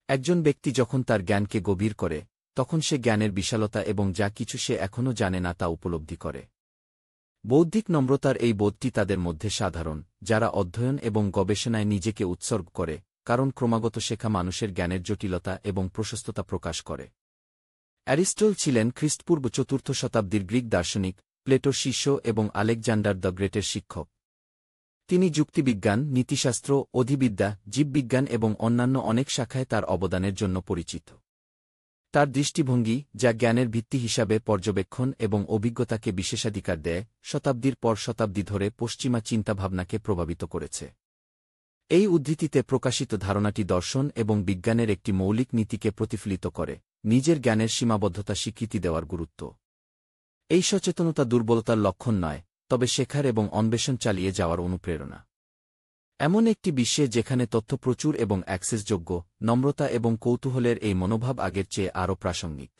একজন ব্যক্তি যখন তার জ্ঞানকে গভীর করে, তখন সে জ্ঞানের বিশালতা এবং যা কিছু সে এখনও জানে না তা উপলব্ধি করে। বৌদ্ধিক নম্রতার এই বোধটি তাদের মধ্যে সাধারণ, যারা অধ্যয়ন এবং গবেষণায় নিজেকে উৎসর্গ করে, কারণ ক্রমাগত শেখা মানুষের জ্ঞানের জটিলতা এবং প্রশস্ততা প্রকাশ করে। অ্যারিস্টটল ছিলেন খ্রিস্টপূর্ব ৪র্থ শতাব্দীর গ্রিক দার্শনিক, প্লেটোর শিষ্য এবং আলেকজান্ডার দ্য গ্রেটের শিক্ষক। তিনি যুক্তিবিজ্ঞান, নীতিশাস্ত্র, অধিবিদ্যা, জীববিজ্ঞান এবং অন্যান্য অনেক শাখায় তার অবদানের জন্য পরিচিত। তার দৃষ্টিভঙ্গি, যা জ্ঞানের ভিত্তি হিসাবে পর্যবেক্ষণ এবং অভিজ্ঞতাকে বিশেষাধিকার দেয়, শতাব্দীর পর শতাব্দী ধরে পশ্চিমা চিন্তাভাবনাকে প্রভাবিত করেছে। এই উদ্ধৃতিতে প্রকাশিত ধারণাটি দর্শন এবং বিজ্ঞানের একটি মৌলিক নীতিকে প্রতিফলিত করে, নিজের জ্ঞানের সীমাবদ্ধতা স্বীকৃতি দেওয়ার গুরুত্ব। এই সচেতনতা দুর্বলতার লক্ষণ নয়, তবে শেখার এবং অন্বেষণ চালিয়ে যাওয়ার অনুপ্রেরণা। এমন একটি বিশ্বে যেখানে তথ্য প্রচুর এবং অ্যাক্সেসযোগ্য, নম্রতা এবং কৌতূহলের এই মনোভাব আগের চেয়ে আরও প্রাসঙ্গিক।